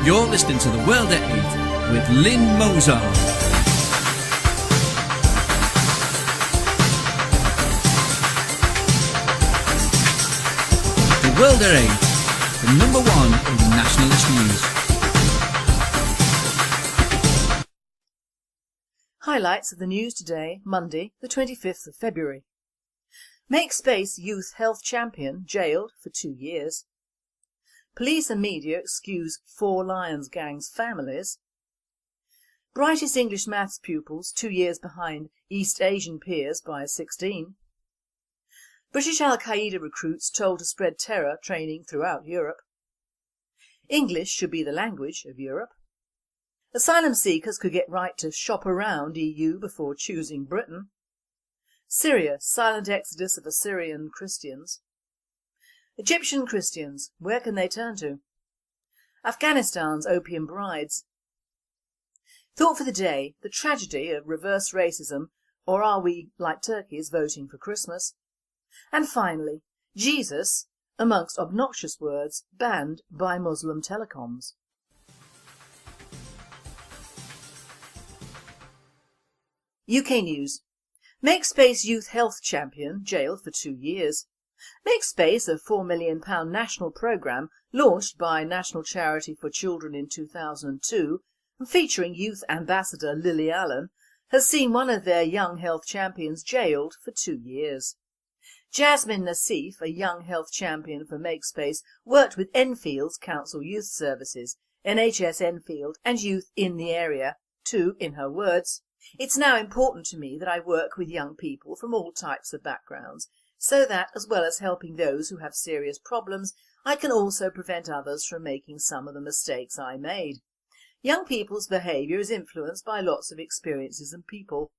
You're listening to The World at 8 with Lynne Mozart. The World at 8, the number one in nationalist news. Highlights of the news today, Monday, the 25th of February. Make Space youth health champion jailed for 2 years. Police and media excuse Four Lions gang's families. Brightest English maths pupils 2 years behind East Asian peers by 16. British Al-Qaeda recruits told to spread terror training throughout Europe. English should be the language of Europe. Asylum seekers could get right to shop around EU before choosing Britain. Syria, silent exodus of Assyrian Christians. Egyptian Christians, where can they turn to? Afghanistan's opium brides. Thought for the day, the tragedy of reverse racism, or are we, like turkeys, voting for Christmas? And finally, Jesus, amongst obnoxious words, banned by Muslim telecoms. UK News. Make Space youth health champion jailed for 2 years. Make Space, a £4 million national programme launched by National Charity for Children in 2002 and featuring youth ambassador Lily Allen, has seen one of their young health champions jailed for 2 years. Jasmine Nassif, a young health champion for Make Space, worked with Enfield's Council Youth Services, NHS Enfield and youth in the area to, in her words, "It's now important to me that I work with young people from all types of backgrounds, so that, as well as helping those who have serious problems, I can also prevent others from making some of the mistakes I made. Young people's behaviour is influenced by lots of experiences and people.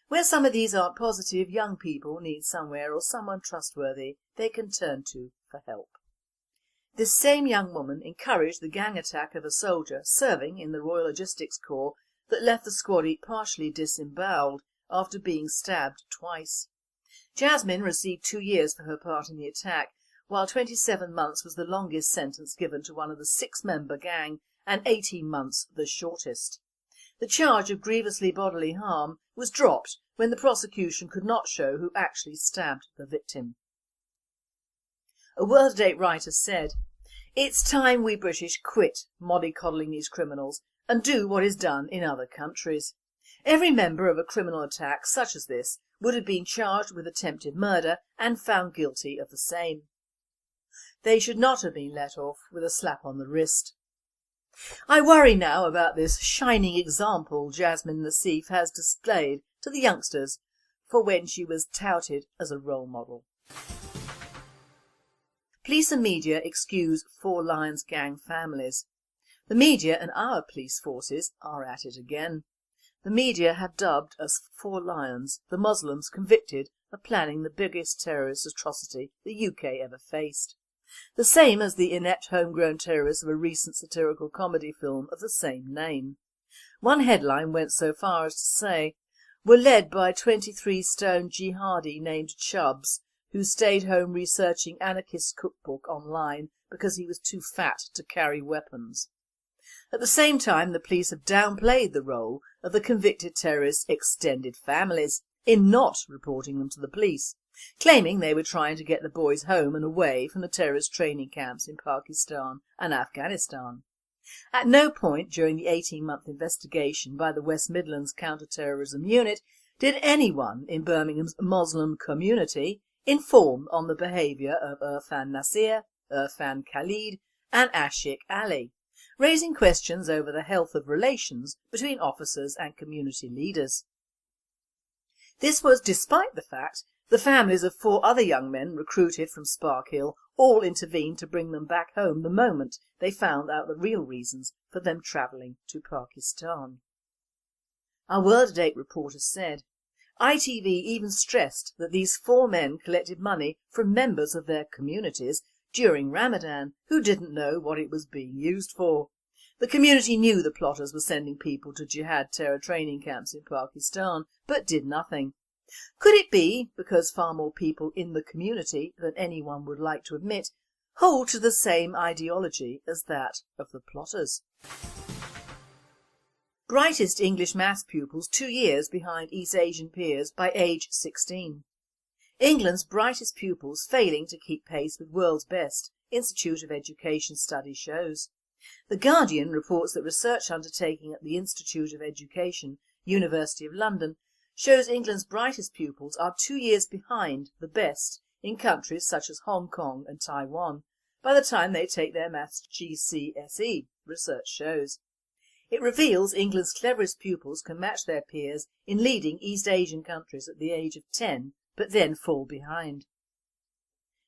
Where some of these aren't positive, young people need somewhere or someone trustworthy they can turn to for help." This same young woman encouraged the gang attack of a soldier serving in the Royal Logistics Corps that left the squaddy partially disembowelled after being stabbed twice. Jasmine received 2 years for her part in the attack, while 27 months was the longest sentence given to one of the 6-member gang and 18 months the shortest. The charge of grievously bodily harm was dropped when the prosecution could not show who actually stabbed the victim. A World at 8 writer said, "It's time we British quit mollycoddling these criminals and do what is done in other countries. Every member of a criminal attack such as this would have been charged with attempted murder and found guilty of the same. They should not have been let off with a slap on the wrist." I worry now about this shining example Jasmine Nassif has displayed to the youngsters for when she was touted as a role model. Police and media excuse Four Lions gang families. The media and our police forces are at it again. The media have dubbed us Four Lions the Muslims convicted of planning the biggest terrorist atrocity the UK ever faced. The same as the inept homegrown terrorists of a recent satirical comedy film of the same name. One headline went so far as to say, "Were led by 23-stone jihadi named Chubbs, who stayed home researching anarchist cookbook online because he was too fat to carry weapons." At the same time, the police have downplayed the role of the convicted terrorists' extended families in not reporting them to the police, claiming they were trying to get the boys home and away from the terrorist training camps in Pakistan and Afghanistan. At no point during the 18-month investigation by the West Midlands Counter-Terrorism Unit did anyone in Birmingham's Muslim community inform on the behaviour of Irfan Nasir, Irfan Khalid and Ashik Ali, raising questions over the health of relations between officers and community leaders. This was despite the fact the families of 4 other young men recruited from Sparkhill all intervened to bring them back home the moment they found out the real reasons for them travelling to Pakistan. Our World at 8 reporter said, ITV even stressed that these 4 men collected money from members of their communities during Ramadan who didn't know what it was being used for. The community knew the plotters were sending people to jihad terror training camps in Pakistan, but did nothing. Could it be because far more people in the community than anyone would like to admit hold to the same ideology as that of the plotters. Brightest English maths pupils 2 years behind East Asian peers by age 16. England's brightest pupils failing to keep pace with world's best, Institute of Education study shows. The Guardian reports that research undertaking at the Institute of Education, University of London, shows England's brightest pupils are 2 years behind the best in countries such as Hong Kong and Taiwan by the time they take their maths GCSE, research shows. It reveals England's cleverest pupils can match their peers in leading East Asian countries at the age of 10, but then fall behind.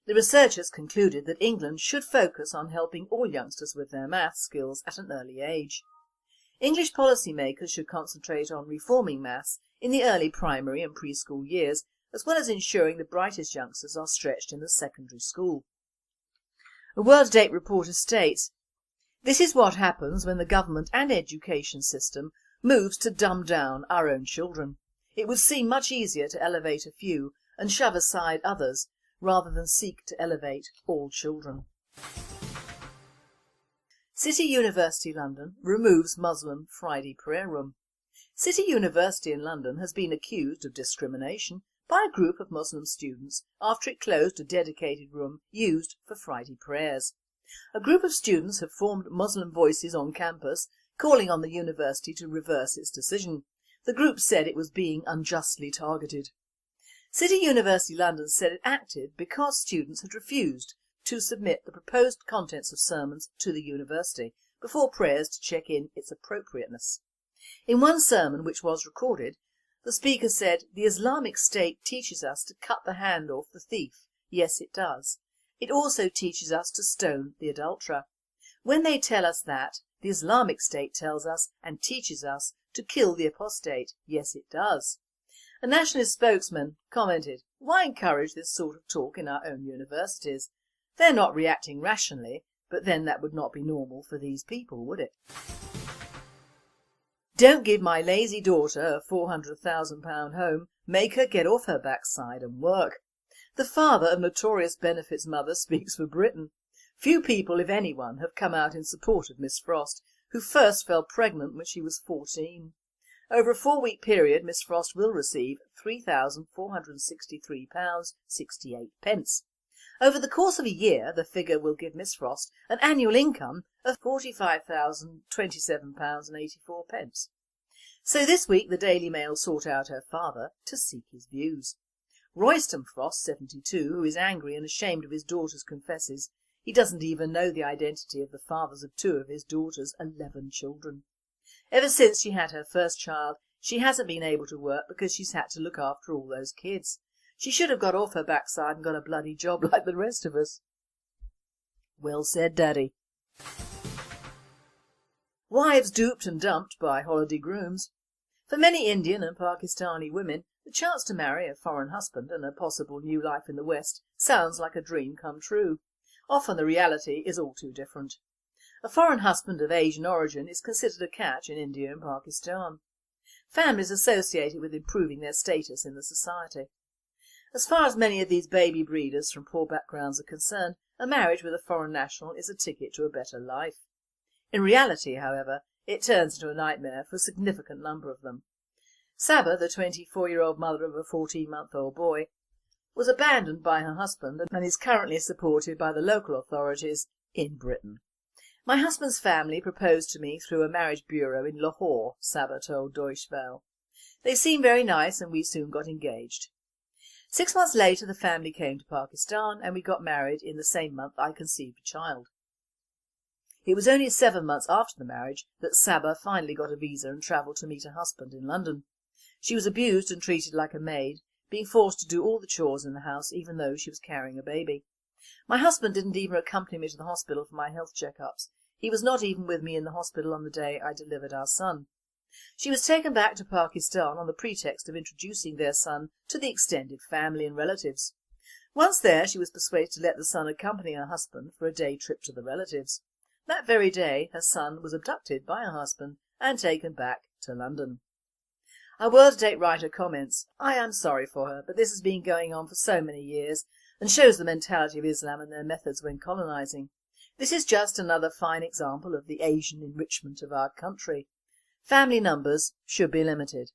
The researchers concluded that England should focus on helping all youngsters with their maths skills at an early age. English policymakers should concentrate on reforming maths in the early primary and preschool years, as well as ensuring the brightest youngsters are stretched in the secondary school. A World Date reporter states, "This is what happens when the government and education system moves to dumb down our own children. It would seem much easier to elevate a few and shove aside others rather than seek to elevate all children." City University London removes Muslim Friday prayer room. City University in London has been accused of discrimination by a group of Muslim students after it closed a dedicated room used for Friday prayers. A group of students have formed Muslim Voices on campus, calling on the university to reverse its decision. The group said it was being unjustly targeted. City University London said it acted because students had refused to submit the proposed contents of sermons to the university before prayers to check in its appropriateness. In one sermon which was recorded, the speaker said, "The Islamic State teaches us to cut the hand off the thief. Yes, it does. It also teaches us to stone the adulterer. When they tell us that, the Islamic State tells us and teaches us to kill the apostate. Yes, it does." A nationalist spokesman commented, "Why encourage this sort of talk in our own universities? They're not reacting rationally, but then that would not be normal for these people, would it?" Don't give my lazy daughter a £400,000 home, make her get off her backside and work. The father of notorious benefits mother speaks for Britain. Few people, if anyone, have come out in support of Miss Frost, who first fell pregnant when she was 14. Over a 4-week period, Miss Frost will receive £3,463.68. Over the course of a year, the figure will give Miss Frost an annual income of £45,027.84. So this week the Daily Mail sought out her father to seek his views. Royston Frost, 72, who is angry and ashamed of his daughters, confesses he doesn't even know the identity of the fathers of 2 of his daughter's 11 children. Ever since she had her first child, she hasn't been able to work because she's had to look after all those kids. She should have got off her backside and got a bloody job like the rest of us. Well said, Daddy. Wives duped and dumped by holiday grooms. For many Indian and Pakistani women, the chance to marry a foreign husband and a possible new life in the West sounds like a dream come true. Often the reality is all too different. A foreign husband of Asian origin is considered a catch in India and Pakistan. Families associated with improving their status in the society. As far as many of these baby breeders from poor backgrounds are concerned, a marriage with a foreign national is a ticket to a better life. In reality, however, it turns into a nightmare for a significant number of them. Saba, the 24-year-old mother of a 14-month-old boy, was abandoned by her husband and is currently supported by the local authorities in Britain. "My husband's family proposed to me through a marriage bureau in Lahore," Saba told Deutsche Welle. "They seemed very nice and we soon got engaged. 6 months later the family came to Pakistan and we got married. In the same month I conceived a child." It was only 7 months after the marriage that Saba finally got a visa and travelled to meet her husband in London. She was abused and treated like a maid, being forced to do all the chores in the house even though she was carrying a baby. "My husband didn't even accompany me to the hospital for my health checkups. He was not even with me in the hospital on the day I delivered our son." She was taken back to Pakistan on the pretext of introducing their son to the extended family and relatives. Once there, she was persuaded to let the son accompany her husband for a day trip to the relatives. That very day, her son was abducted by her husband and taken back to London. A World Date writer comments, "I am sorry for her, but this has been going on for so many years. and shows the mentality of Islam and their methods when colonising. This is just another fine example of the Asian enrichment of our country. Family numbers should be limited.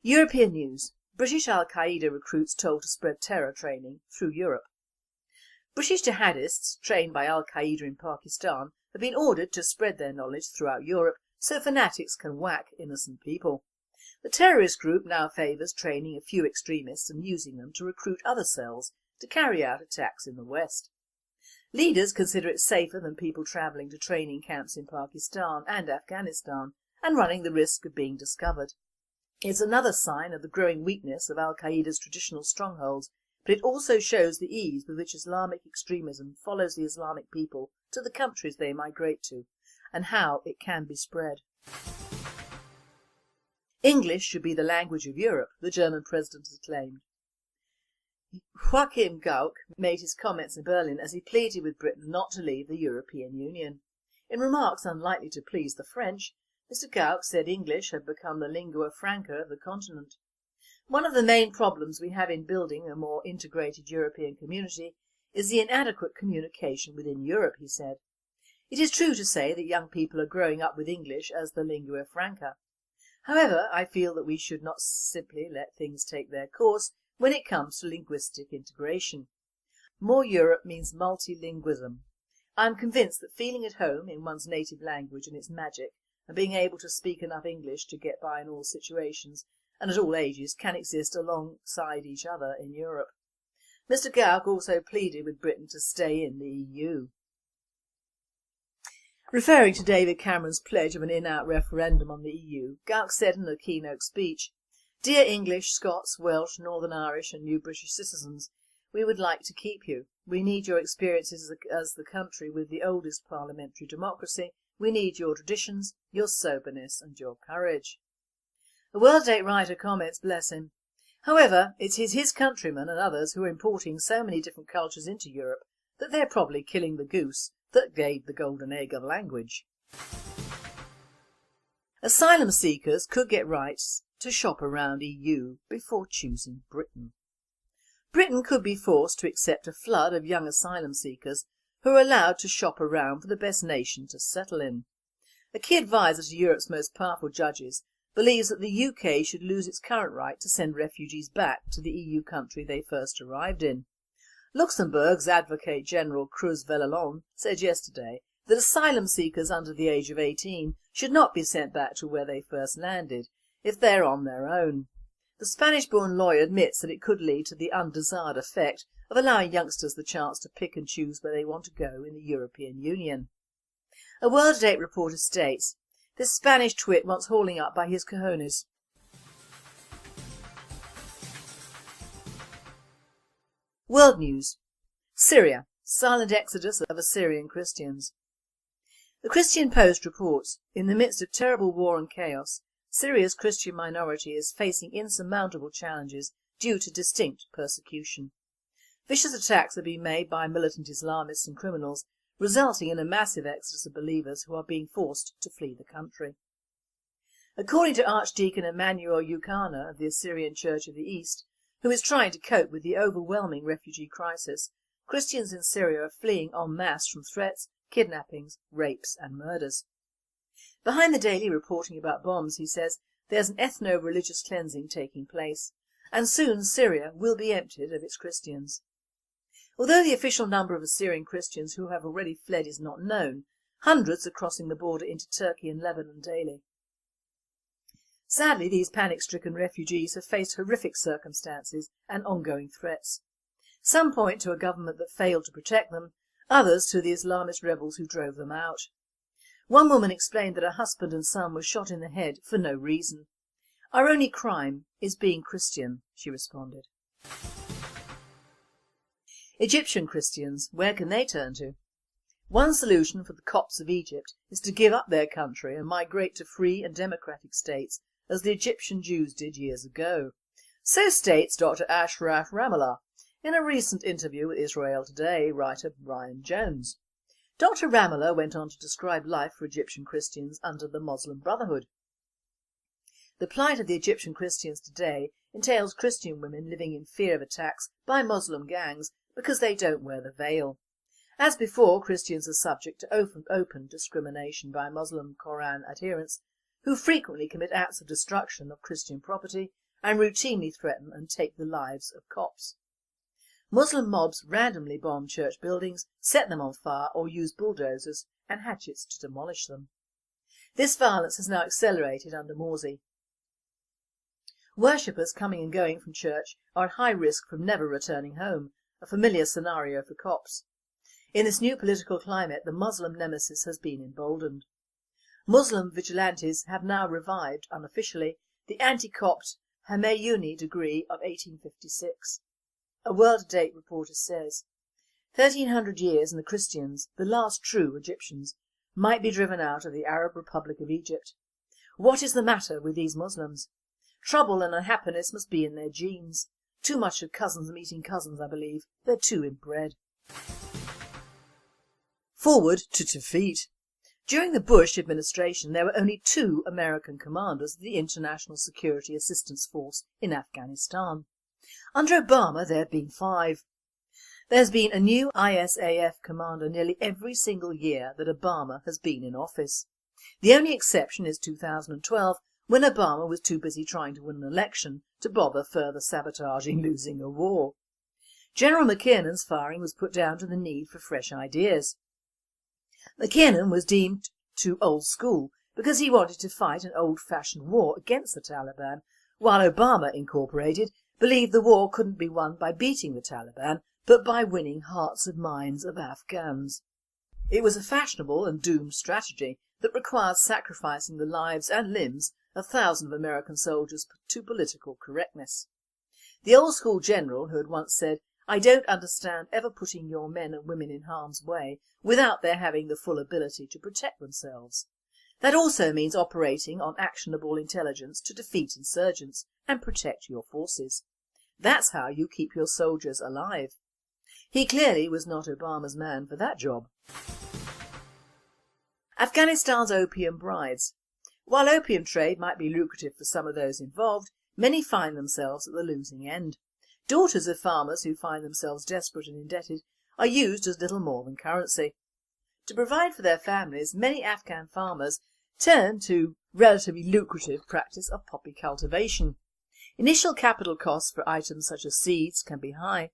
European news. British Al-Qaeda recruits told to spread terror training through Europe. British jihadists trained by Al-Qaeda in Pakistan have been ordered to spread their knowledge throughout Europe so fanatics can whack innocent people. The terrorist group now favours training a few extremists and using them to recruit other cells to carry out attacks in the West. Leaders consider it safer than people travelling to training camps in Pakistan and Afghanistan and running the risk of being discovered. It's another sign of the growing weakness of Al-Qaeda's traditional strongholds, but it also shows the ease with which Islamic extremism follows the Islamic people to the countries they migrate to, and how it can be spread. English should be the language of Europe, the German president has claimed. Joachim Gauck made his comments in Berlin as he pleaded with Britain not to leave the European Union. In remarks unlikely to please the French, Mr Gauck said English had become the lingua franca of the continent. One of the main problems we have in building a more integrated European community is the inadequate communication within Europe, he said. It is true to say that young people are growing up with English as the lingua franca. However, I feel that we should not simply let things take their course when it comes to linguistic integration. More Europe means multilingualism. I am convinced that feeling at home in one's native language and its magic, and being able to speak enough English to get by in all situations and at all ages can exist alongside each other in Europe. Mr Gauck also pleaded with Britain to stay in the EU. Referring to David Cameron's pledge of an in-out referendum on the EU, Gauck said in a keynote speech, "Dear English, Scots, Welsh, Northern Irish and new British citizens, we would like to keep you. We need your experiences as the country with the oldest parliamentary democracy. We need your traditions, your soberness and your courage." A World-Date writer comments, bless him. However, it is his countrymen and others who are importing so many different cultures into Europe that they're probably killing the goose that laid the golden egg of language. Asylum seekers could get rights to shop around EU before choosing Britain. Britain could be forced to accept a flood of young asylum seekers who are allowed to shop around for the best nation to settle in. A key advisor to Europe's most powerful judges believes that the UK should lose its current right to send refugees back to the EU country they first arrived in. Luxembourg's Advocate General Cruz Vellelon said yesterday that asylum seekers under the age of 18 should not be sent back to where they first landed if they are on their own. The Spanish-born lawyer admits that it could lead to the undesired effect of allowing youngsters the chance to pick and choose where they want to go in the European Union. A World-Date reporter states, "This Spanish twit wants hauling up by his cojones." World news. Syria. Silent exodus of Assyrian Christians. The Christian Post reports, in the midst of terrible war and chaos, Syria's Christian minority is facing insurmountable challenges due to distinct persecution. Vicious attacks are being made by militant Islamists and criminals, resulting in a massive exodus of believers who are being forced to flee the country. According to Archdeacon Emmanuel Ukana of the Assyrian Church of the East, who is trying to cope with the overwhelming refugee crisis, Christians in Syria are fleeing en masse from threats, kidnappings, rapes and murders. Behind the daily reporting about bombs, he says, there's an ethno-religious cleansing taking place, and soon Syria will be emptied of its Christians. Although the official number of Assyrian Christians who have already fled is not known, hundreds are crossing the border into Turkey and Lebanon daily. Sadly, these panic-stricken refugees have faced horrific circumstances and ongoing threats. Some point to a government that failed to protect them, others to the Islamist rebels who drove them out. One woman explained that her husband and son were shot in the head for no reason. "Our only crime is being Christian," she responded. Egyptian Christians, where can they turn to? One solution for the Copts of Egypt is to give up their country and migrate to free and democratic states, as the Egyptian Jews did years ago. So states Dr. Ashraf Ramallah in a recent interview with Israel Today writer Brian Jones. Dr. Ramallah went on to describe life for Egyptian Christians under the Muslim Brotherhood. The plight of the Egyptian Christians today entails Christian women living in fear of attacks by Muslim gangs because they don't wear the veil. As before, Christians are subject to open discrimination by Muslim Koran adherents who frequently commit acts of destruction of Christian property and routinely threaten and take the lives of Copts. Muslim mobs randomly bomb church buildings, set them on fire or use bulldozers and hatchets to demolish them. This violence has now accelerated under Morsi. Worshippers coming and going from church are at high risk from never returning home, a familiar scenario for Copts. In this new political climate, the Muslim nemesis has been emboldened. Muslim vigilantes have now revived, unofficially, the anti-Copt Hamayuni decree of 1856. A World-to-Date reporter says, 1300 years and the Christians, the last true Egyptians, might be driven out of the Arab Republic of Egypt. What is the matter with these Muslims? Trouble and unhappiness must be in their genes. Too much of cousins meeting cousins, I believe. They're too inbred. Forward to defeat. During the Bush administration, there were only 2 American commanders of the International Security Assistance Force in Afghanistan. Under Obama, there have been 5. There's been a new ISAF commander nearly every single year that Obama has been in office. The only exception is 2012, when Obama was too busy trying to win an election to bother further sabotaging losing a war. General McKiernan's firing was put down to the need for fresh ideas. McKiernan was deemed too old school because he wanted to fight an old-fashioned war against the Taliban, while Obama Incorporated believed the war couldn't be won by beating the Taliban but by winning hearts and minds of Afghans. It was a fashionable and doomed strategy that required sacrificing the lives and limbs of thousands of American soldiers to political correctness. The old-school general who had once said, "I don't understand ever putting your men and women in harm's way without their having the full ability to protect themselves. That also means operating on actionable intelligence to defeat insurgents and protect your forces. That's how you keep your soldiers alive." He clearly was not Obama's man for that job. Afghanistan's opium brides. While opium trade might be lucrative for some of those involved, many find themselves at the losing end. Daughters of farmers who find themselves desperate and indebted are used as little more than currency. To provide for their families, many Afghan farmers turn to relatively lucrative practice of poppy cultivation. Initial capital costs for items such as seeds can be high.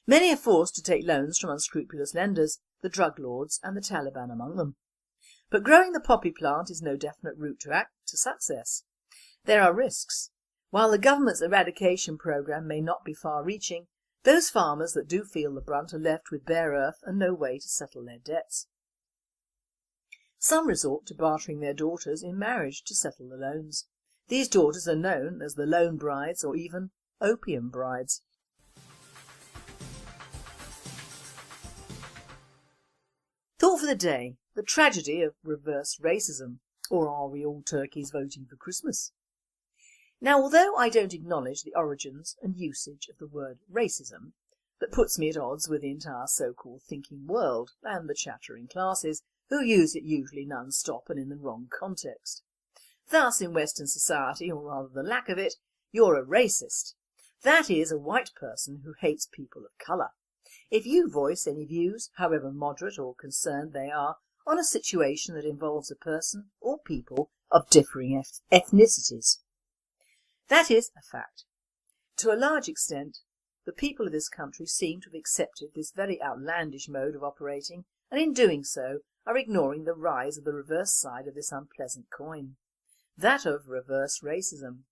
Many are forced to take loans from unscrupulous lenders, the drug lords and the Taliban among them. But growing the poppy plant is no definite route to success. There are risks. While the government's eradication programme may not be far-reaching, those farmers that do feel the brunt are left with bare earth and no way to settle their debts. Some resort to bartering their daughters in marriage to settle the loans. These daughters are known as the loan brides or even opium brides. Thought for the day: the tragedy of reverse racism. Or are we all turkeys voting for Christmas? Now, although I don't acknowledge the origins and usage of the word racism, that puts me at odds with the entire so-called thinking world and the chattering classes who use it usually non-stop and in the wrong context. Thus, in Western society, or rather the lack of it, you're a racist. That is, a white person who hates people of colour. If you voice any views, however moderate or concerned they are, on a situation that involves a person or people of differing ethnicities. That is a fact. To a large extent, the people of this country seem to have accepted this very outlandish mode of operating, and in doing so are ignoring the rise of the reverse side of this unpleasant coin, that of reverse racism.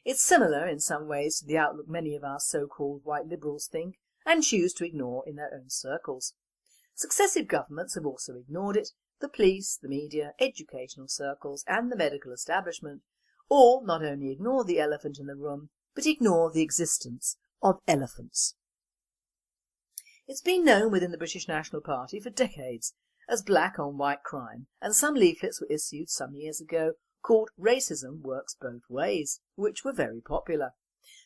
It's similar in some ways to the outlook many of our so-called white liberals think and choose to ignore in their own circles. Successive governments have also ignored it. The police, the media, educational circles and the medical establishment all not only ignore the elephant in the room, but ignore the existence of elephants. It's been known within the British National Party for decades as black on white crime, and some leaflets were issued some years ago called Racism Works Both Ways, which were very popular.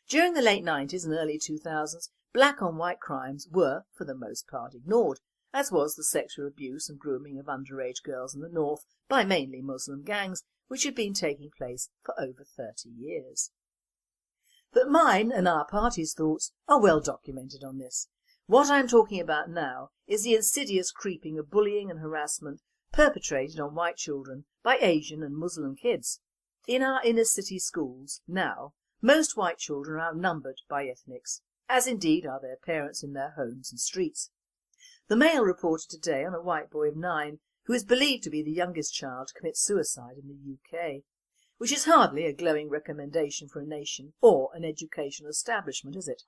During the late 90s and early 2000s, black on white crimes were, for the most part, ignored, as was the sexual abuse and grooming of underage girls in the north by mainly Muslim gangs, which had been taking place for over 30 years. But mine and our party's thoughts are well documented on this. What I am talking about now is the insidious creeping of bullying and harassment perpetrated on white children by Asian and Muslim kids. In our inner city schools now, most white children are outnumbered by ethnics, as indeed are their parents in their homes and streets. The Mail reported today on a white boy of 9 who is believed to be the youngest child to commit suicide in the UK, which is hardly a glowing recommendation for a nation or an educational establishment, is it?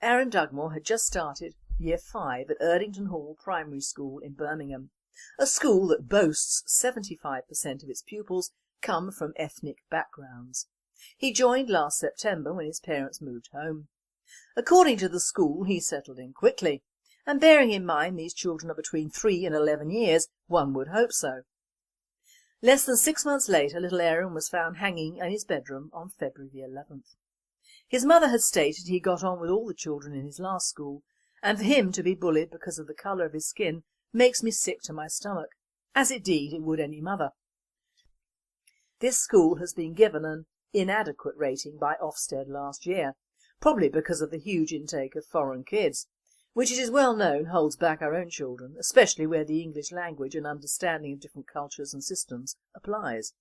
Aaron Dugmore had just started Year 5 at Erdington Hall Primary School in Birmingham, a school that boasts 75% of its pupils come from ethnic backgrounds. He joined last September when his parents moved home. According to the school, he settled in quickly, and bearing in mind these children are between 3 and 11 years, one would hope so. Less than 6 months later, little Aaron was found hanging in his bedroom on February the 11th. His mother had stated he got on with all the children in his last school, and for him to be bullied because of the colour of his skin makes me sick to my stomach, as indeed it would any mother. This school has been given an inadequate rating by Ofsted last year, probably because of the huge intake of foreign kids, which it is well known holds back our own children, especially where the English language and understanding of different cultures and systems applies.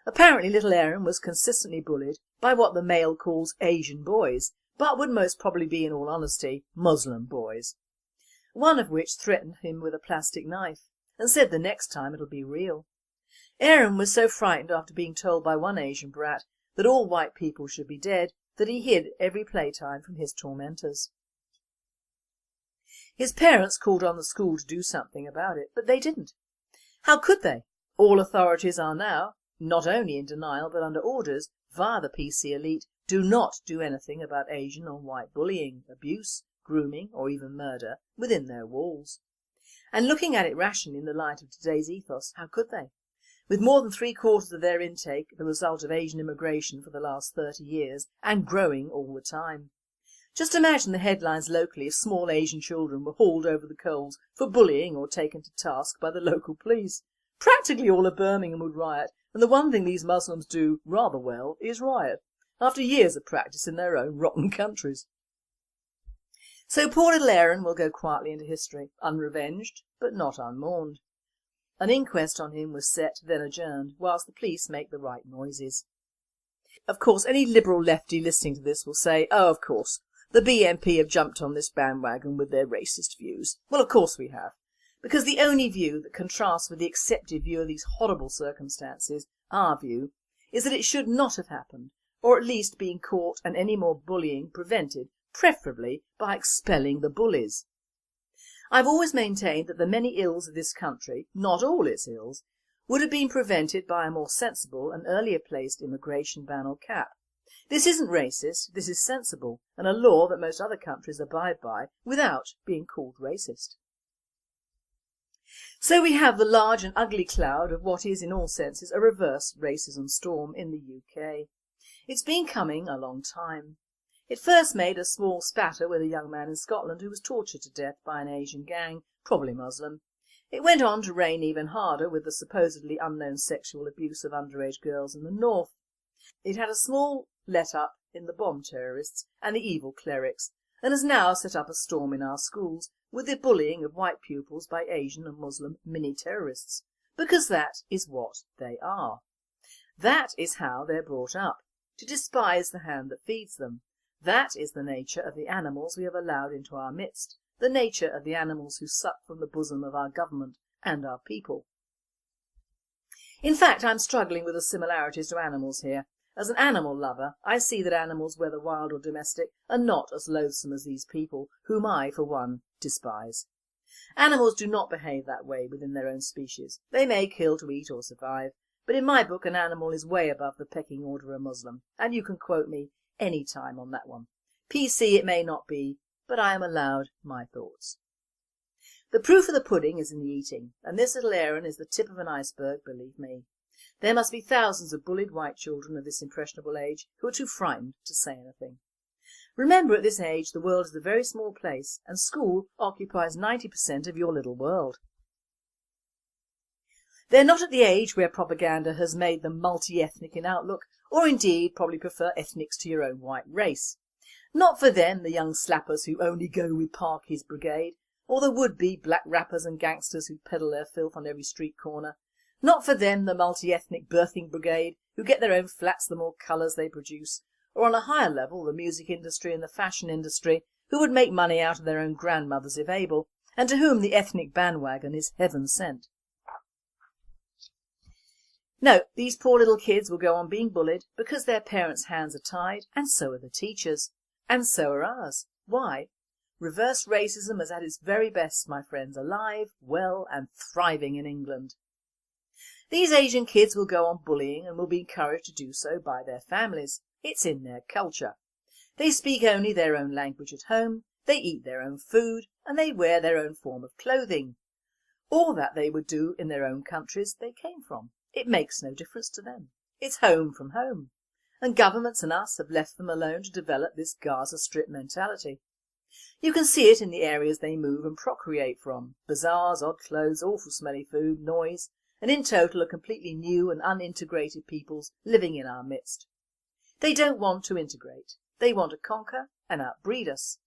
Apparently little Aaron was consistently bullied by what the Mail calls Asian boys, but would most probably be, in all honesty, Muslim boys, one of which threatened him with a plastic knife and said the next time it'll be real. Aaron was so frightened after being told by one Asian brat that all white people should be dead that he hid every playtime from his tormentors. His parents called on the school to do something about it, but they didn't. How could they? All authorities are now not only in denial but under orders via the PC elite do not do anything about Asian or white bullying, abuse, grooming or even murder within their walls. And looking at it rationally in the light of today's ethos, how could they? With more than 3/4 of their intake the result of Asian immigration for the last 30 years and growing all the time. Just imagine the headlines locally if small Asian children were hauled over the coals for bullying or taken to task by the local police. Practically all of Birmingham would riot, and the one thing these Muslims do rather well is riot, after years of practice in their own rotten countries. So poor little Aaron will go quietly into history, unrevenged but not unmourned. An inquest on him was set, then adjourned, whilst the police make the right noises. Of course any liberal lefty listening to this will say, oh of course, the BNP have jumped on this bandwagon with their racist views. Well of course we have, because the only view that contrasts with the accepted view of these horrible circumstances, our view, is that it should not have happened, or at least being caught and any more bullying prevented, preferably by expelling the bullies. I've always maintained that the many ills of this country, not all its ills, would have been prevented by a more sensible and earlier placed immigration ban or cap. This isn't racist, this is sensible, and a law that most other countries abide by without being called racist. So we have the large and ugly cloud of what is in all senses a reverse racism storm in the UK. It's been coming a long time. It first made a small spatter with a young man in Scotland who was tortured to death by an Asian gang, probably Muslim. It went on to rain even harder with the supposedly unknown sexual abuse of underage girls in the north. It had a small let-up in the bomb terrorists and the evil clerics, and has now set up a storm in our schools with the bullying of white pupils by Asian and Muslim mini-terrorists, because that is what they are. That is how they're brought up, to despise the hand that feeds them. That is the nature of the animals we have allowed into our midst, the nature of the animals who suck from the bosom of our government and our people. In fact, I'm struggling with the similarities to animals here. As an animal lover, I see that animals, whether wild or domestic, are not as loathsome as these people, whom I, for one, despise. Animals do not behave that way within their own species. They may kill to eat or survive, but in my book an animal is way above the pecking order of Muslim, and you can quote me any time on that one. PC it may not be, but I am allowed my thoughts. The proof of the pudding is in the eating, and this little Aaron is the tip of an iceberg, believe me. There must be thousands of bullied white children of this impressionable age who are too frightened to say anything. Remember, at this age the world is a very small place, and school occupies 90% of your little world. They're not at the age where propaganda has made them multi-ethnic in outlook, or indeed probably prefer ethnics to your own white race. Not for them the young slappers who only go with Parky's brigade, or the would-be black rappers and gangsters who peddle their filth on every street corner. Not for them the multi-ethnic birthing brigade who get their own flats the more colours they produce, or on a higher level the music industry and the fashion industry who would make money out of their own grandmothers if able, and to whom the ethnic bandwagon is heaven sent. No, these poor little kids will go on being bullied because their parents' hands are tied, and so are the teachers. And so are ours. Why? Reverse racism is at its very best, my friends, alive, well and thriving in England. These Asian kids will go on bullying and will be encouraged to do so by their families. It's in their culture. They speak only their own language at home, they eat their own food, and they wear their own form of clothing. All that they would do in their own countries they came from. It makes no difference to them. It's home from home. And governments and us have left them alone to develop this Gaza Strip mentality. You can see it in the areas they move and procreate from. Bazaars, odd clothes, awful smelly food, noise, and in total a completely new and unintegrated peoples living in our midst. They don't want to integrate. They want to conquer and outbreed us.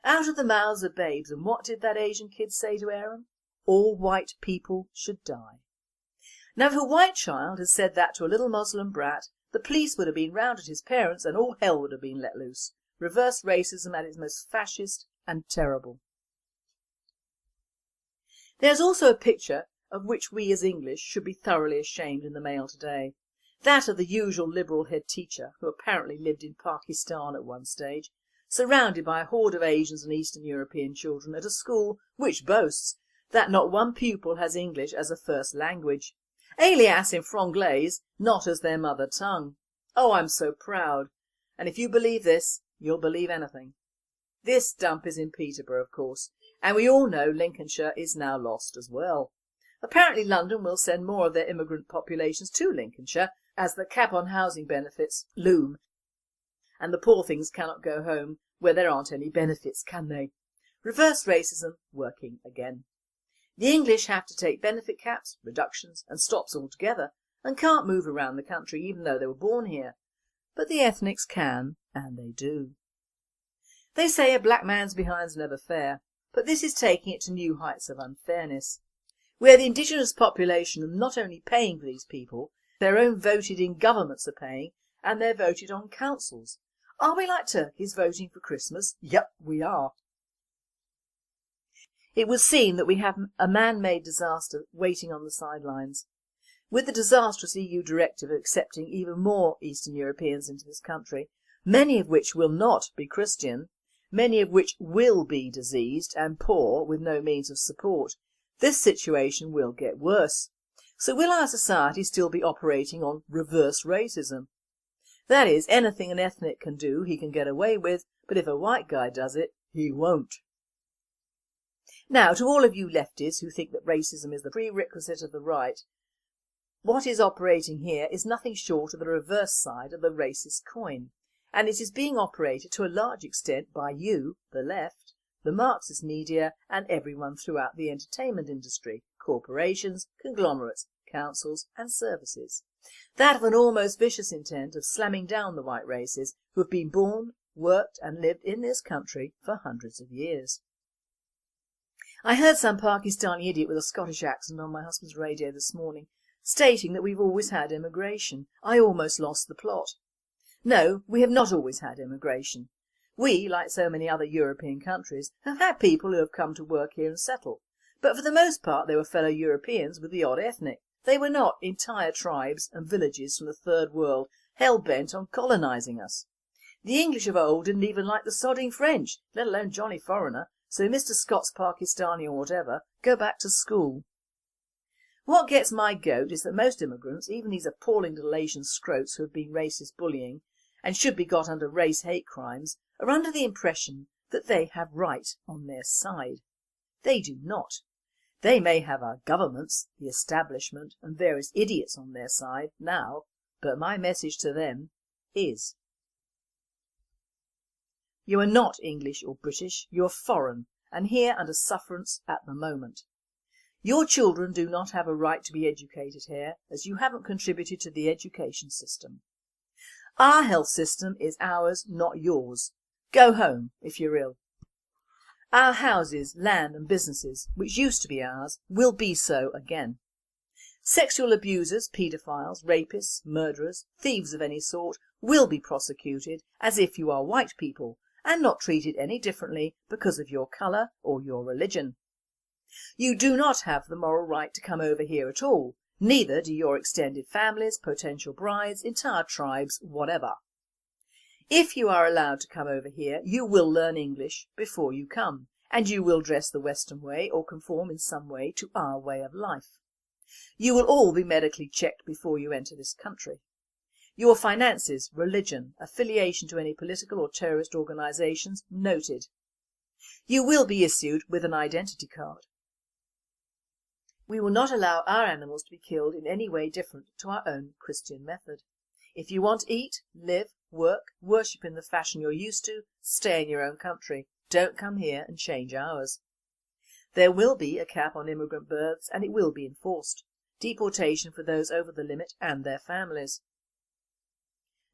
Out of the mouths of babes, and what did that Asian kid say to Aaron? All white people should die. Now if a white child had said that to a little Muslim brat, the police would have been round at his parents and all hell would have been let loose. Reverse racism at its most fascist and terrible. There's also a picture of which we as English should be thoroughly ashamed in the Mail today. That of the usual liberal head teacher who apparently lived in Pakistan at one stage, surrounded by a horde of Asians and Eastern European children at a school which boasts that not one pupil has English as a first language. Alias in franglais, not as their mother tongue. Oh, I'm so proud. And if you believe this, you'll believe anything. This dump is in Peterborough, of course, and we all know Lincolnshire is now lost as well. Apparently London will send more of their immigrant populations to Lincolnshire as the cap on housing benefits loom, and the poor things cannot go home where there aren't any benefits, can they? Reverse racism working again. The English have to take benefit caps, reductions and stops altogether and can't move around the country even though they were born here. But the ethnics can, and they do. They say a black man's behind's never fair, but this is taking it to new heights of unfairness, where the indigenous population are not only paying for these people, their own voted in governments are paying, and they're voted on councils. Are we like turkeys voting for Christmas? Yep, we are. It would seem that we have a man-made disaster waiting on the sidelines. With the disastrous EU directive accepting even more Eastern Europeans into this country, many of which will not be Christian, many of which will be diseased and poor with no means of support, this situation will get worse. So will our society still be operating on reverse racism? That is, anything an ethnic can do he can get away with, but if a white guy does it, he won't. Now, to all of you lefties who think that racism is the prerequisite of the right, what is operating here is nothing short of the reverse side of the racist coin, and it is being operated to a large extent by you, the left, the Marxist media and everyone throughout the entertainment industry, corporations, conglomerates, councils and services. That of an almost vicious intent of slamming down the white races who have been born, worked and lived in this country for hundreds of years. I heard some Pakistani idiot with a Scottish accent on my husband's radio this morning, stating that we've always had immigration. I almost lost the plot. No, we have not always had immigration. We, like so many other European countries, have had people who have come to work here and settle, but for the most part they were fellow Europeans with the odd ethnic. They were not entire tribes and villages from the third world hell-bent on colonising us. The English of old didn't even like the sodding French, let alone Johnny Foreigner, so Mr Scott's Pakistani or whatever, go back to school. What gets my goat is that most immigrants, even these appalling little Asian scroats who have been racist bullying and should be got under race hate crimes, are under the impression that they have right on their side. They do not. They may have our governments, the establishment and various idiots on their side now, but my message to them is: you are not English or British, you are foreign and here under sufferance at the moment. Your children do not have a right to be educated here, as you haven't contributed to the education system. Our health system is ours, not yours. Go home if you're ill. Our houses, land and businesses, which used to be ours, will be so again. Sexual abusers, paedophiles, rapists, murderers, thieves of any sort will be prosecuted as if you are white people and not treated any differently because of your colour or your religion. You do not have the moral right to come over here at all, neither do your extended families, potential brides, entire tribes, whatever. If you are allowed to come over here, you will learn English before you come, and you will dress the Western way or conform in some way to our way of life. You will all be medically checked before you enter this country. Your finances, religion, affiliation to any political or terrorist organisations noted. You will be issued with an identity card. We will not allow our animals to be killed in any way different to our own Christian method. If you want to eat, live, work, worship in the fashion you're used to, stay in your own country. Don't come here and change ours. There will be a cap on immigrant births and it will be enforced. Deportation for those over the limit and their families.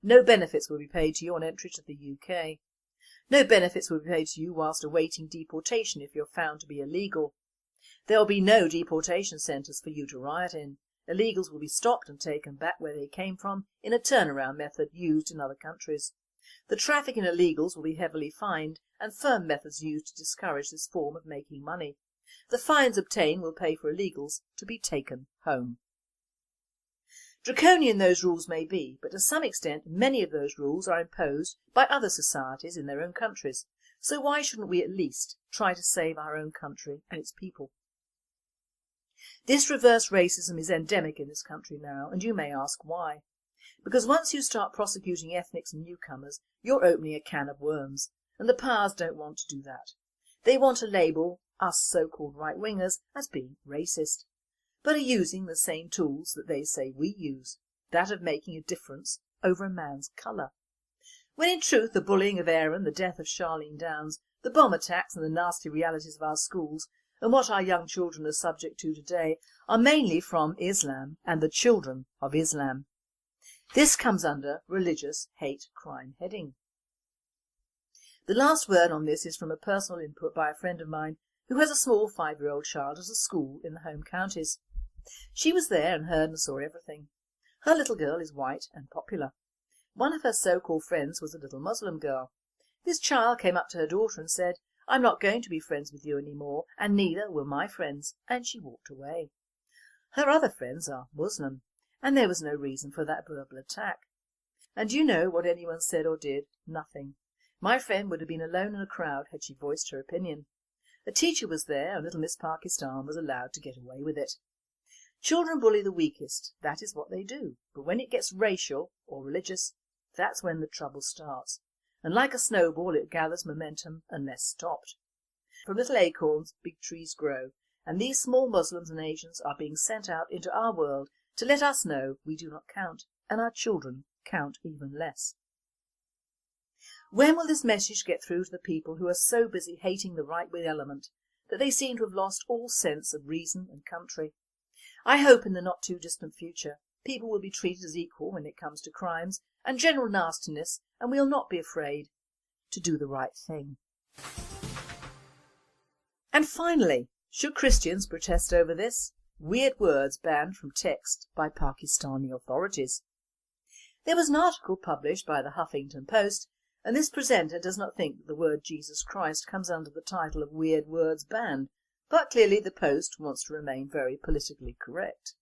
No benefits will be paid to you on entry to the UK. No benefits will be paid to you whilst awaiting deportation if you're found to be illegal. There will be no deportation centres for you to riot in. Illegals will be stopped and taken back where they came from in a turnaround method used in other countries. The traffic in illegals will be heavily fined and firm methods used to discourage this form of making money. The fines obtained will pay for illegals to be taken home. Draconian those rules may be, but to some extent many of those rules are imposed by other societies in their own countries. So why shouldn't we at least try to save our own country and its people? This reverse racism is endemic in this country now, and you may ask why. Because once you start prosecuting ethnics and newcomers, you're opening a can of worms, and the powers don't want to do that. They want to label us so-called right-wingers as being racist, but are using the same tools that they say we use, that of making a difference over a man's colour. When in truth the bullying of Aaron, the death of Charlene Downs, the bomb attacks and the nasty realities of our schools and what our young children are subject to today are mainly from Islam and the children of Islam. This comes under religious hate crime heading. The last word on this is from a personal input by a friend of mine who has a small 5-year-old child at a school in the home counties. She was there and heard and saw everything. Her little girl is white and popular. One of her so-called friends was a little Muslim girl. This child came up to her daughter and said, "I'm not going to be friends with you anymore, and neither will my friends," and she walked away. Her other friends are Muslim, and there was no reason for that verbal attack. And you know what anyone said or did? Nothing. My friend would have been alone in a crowd had she voiced her opinion. A teacher was there and little Miss Pakistan was allowed to get away with it. Children bully the weakest, that is what they do, but when it gets racial or religious, that's when the trouble starts. And like a snowball it gathers momentum unless stopped. From little acorns big trees grow, and these small Muslims and Asians are being sent out into our world to let us know we do not count, and our children count even less. When will this message get through to the people who are so busy hating the right-wing element that they seem to have lost all sense of reason and country? I hope in the not too distant future people will be treated as equal when it comes to crimes and general nastiness, and we'll not be afraid to do the right thing. And finally, should Christians protest over this? Weird words banned from text by Pakistani authorities. There was an article published by the Huffington Post, and this presenter does not think that the word Jesus Christ comes under the title of weird words banned, but clearly the Post wants to remain very politically correct.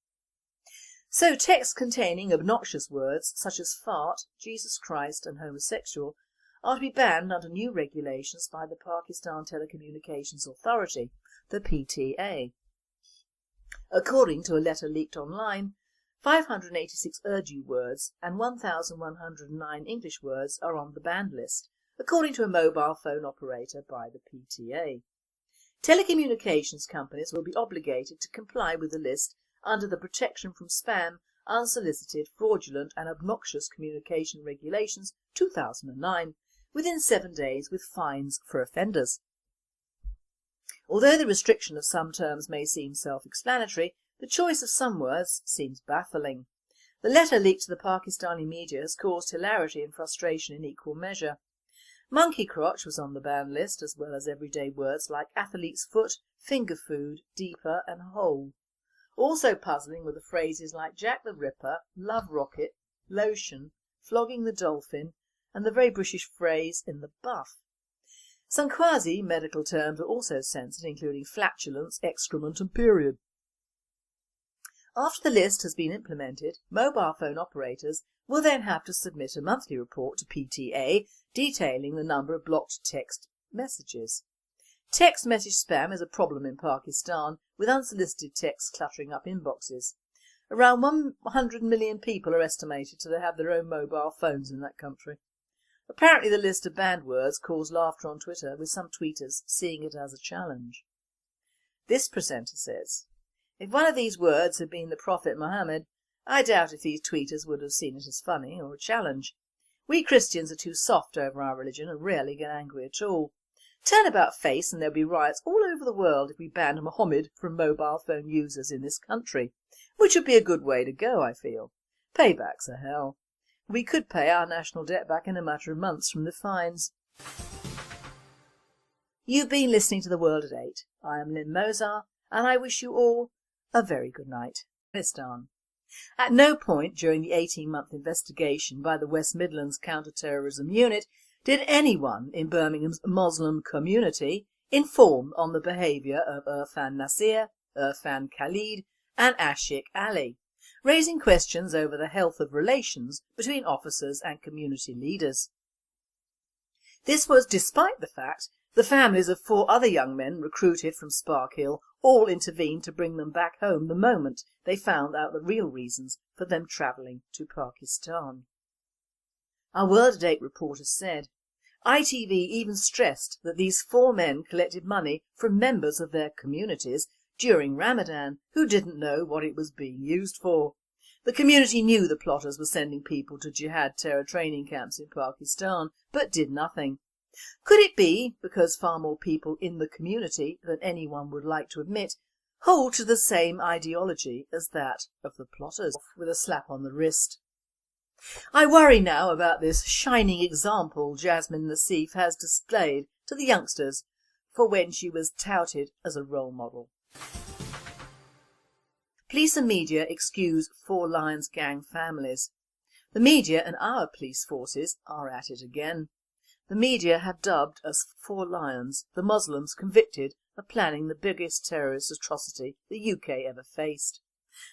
So texts containing obnoxious words such as fart, Jesus Christ and homosexual are to be banned under new regulations by the Pakistan Telecommunications Authority, the PTA. According to a letter leaked online, 586 Urdu words and 1,109 English words are on the banned list, according to a mobile phone operator by the PTA. Telecommunications companies will be obligated to comply with the list under the Protection from Spam, Unsolicited, Fraudulent and Obnoxious Communication Regulations 2009 within 7 days with fines for offenders. Although the restriction of some terms may seem self-explanatory, the choice of some words seems baffling. The letter leaked to the Pakistani media has caused hilarity and frustration in equal measure. Monkey crotch was on the banned list, as well as everyday words like athlete's foot, finger food, deeper and hole. Also puzzling were the phrases like Jack the Ripper, love rocket, lotion, flogging the dolphin and the very British phrase in the buff. Some quasi-medical terms were also censored, including flatulence, excrement and period. After the list has been implemented, mobile phone operators will then have to submit a monthly report to PTA detailing the number of blocked text messages. Text message spam is a problem in Pakistan, with unsolicited texts cluttering up inboxes. Around 100 million people are estimated to have their own mobile phones in that country. Apparently the list of banned words caused laughter on Twitter, with some tweeters seeing it as a challenge. This presenter says, "If one of these words had been the Prophet Muhammad, I doubt if these tweeters would have seen it as funny or a challenge. We Christians are too soft over our religion and rarely get angry at all. Turn about face and there'll be riots all over the world if we banned Muhammad from mobile phone users in this country, which would be a good way to go, I feel. Paybacks are hell. We could pay our national debt back in a matter of months from the fines." You've been listening to The World at 8. I am Lynne Mozar and I wish you all a very good night. Afghanistan. At no point during the 18-month investigation by the West Midlands Counter-Terrorism Unit did anyone in Birmingham's Muslim community inform on the behaviour of Irfan Nasir, Irfan Khalid and Ashik Ali, raising questions over the health of relations between officers and community leaders. This was despite the fact the families of 4 other young men recruited from Sparkhill all intervened to bring them back home the moment they found out the real reasons for them travelling to Pakistan. Our World at 8 reporter said, ITV even stressed that these 4 men collected money from members of their communities during Ramadan who didn't know what it was being used for. The community knew the plotters were sending people to jihad terror training camps in Pakistan, but did nothing. Could it be because far more people in the community than anyone would like to admit hold to the same ideology as that of the plotters, with a slap on the wrist? I worry now about this shining example Jasmine Nassif has displayed to the youngsters for when she was touted as a role model. Police and media excuse 4 Lions gang families. The media and our police forces are at it again. The media have dubbed us 4 Lions, the Muslims convicted of planning the biggest terrorist atrocity the UK ever faced.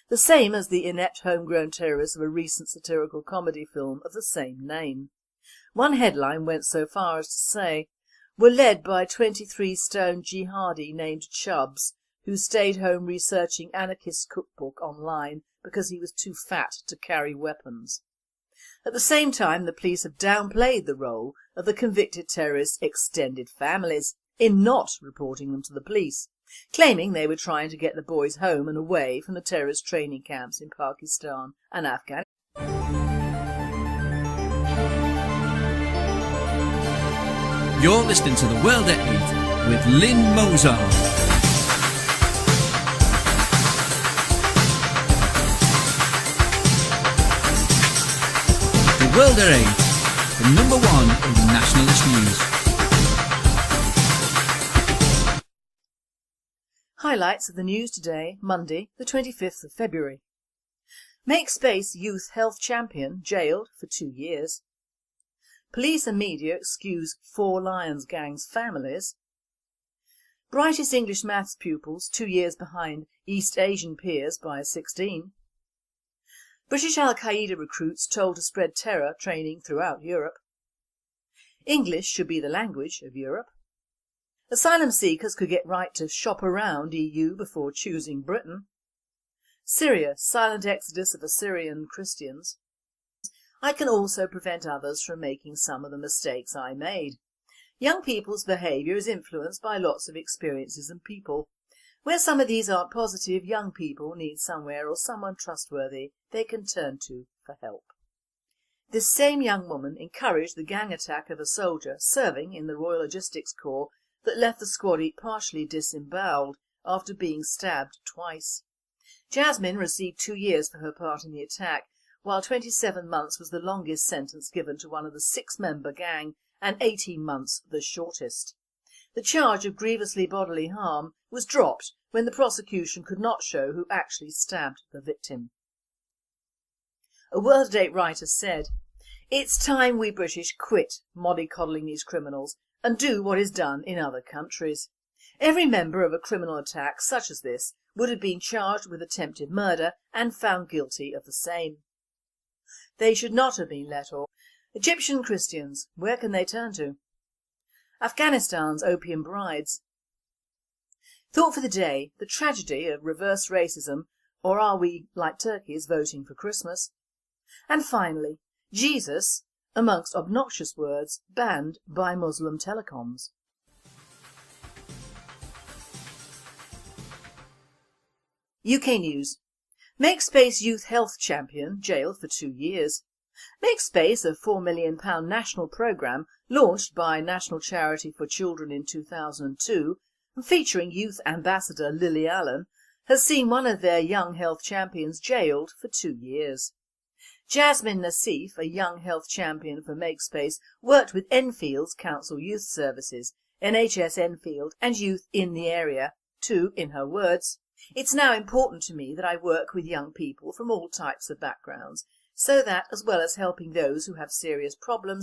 The same as the inept homegrown terrorists of a recent satirical comedy film of the same name. One headline went so far as to say, "Were led by 23-stone jihadi named Chubbs, who stayed home researching anarchist cookbook online because he was too fat to carry weapons." At the same time, the police have downplayed the role of the convicted terrorists' extended families in not reporting them to the police, claiming they were trying to get the boys home and away from the terrorist training camps in Pakistan and Afghanistan. You're listening to The World at 8 with Lynne Mozar. The World at 8, the number 1 in nationalist news. Highlights of the news today, Monday the 25th of February. Make Space youth health champion jailed for 2 years. Police and media excuse 4 Lions gangs families. Brightest English maths pupils 2 years behind East Asian peers by 16. British Al-Qaeda recruits told to spread terror training throughout Europe. English should be the language of Europe. Asylum seekers could get right to shop around EU before choosing Britain. Syria, silent exodus of Assyrian Christians. I can also prevent others from making some of the mistakes I made. Young people's behaviour is influenced by lots of experiences and people. Where some of these aren't positive, young people need somewhere or someone trustworthy they can turn to for help. This same young woman encouraged the gang attack of a soldier serving in the Royal Logistics Corps that left the squaddy partially disembowelled after being stabbed twice. Jasmine received 2 years for her part in the attack, while 27 months was the longest sentence given to one of the 6-member gang and 18 months the shortest. The charge of grievously bodily harm was dropped when the prosecution could not show who actually stabbed the victim. A world-date writer said, "It's time we British quit mollycoddling these criminals and do what is done in other countries. Every member of a criminal attack such as this would have been charged with attempted murder and found guilty of the same. They should not have been let off. Egyptian Christians, where can they turn to? Afghanistan's opium brides." Thought for the day: the tragedy of reverse racism, or are we, like turkeys, voting for Christmas? And finally, Jesus, amongst obnoxious words, banned by Muslim telecoms. UK News. Make Space Youth Health Champion jailed for 2 years. Make Space, a £4 million national programme launched by National Charity for Children in 2002 and featuring youth ambassador Lily Allen, has seen one of their young health champions jailed for 2 years. Jasmine Nassif, a young health champion for Make Space, worked with Enfield's Council Youth Services, NHS Enfield and youth in the area to, in her words, "It's now important to me that I work with young people from all types of backgrounds, so that, as well as helping those who have serious problems,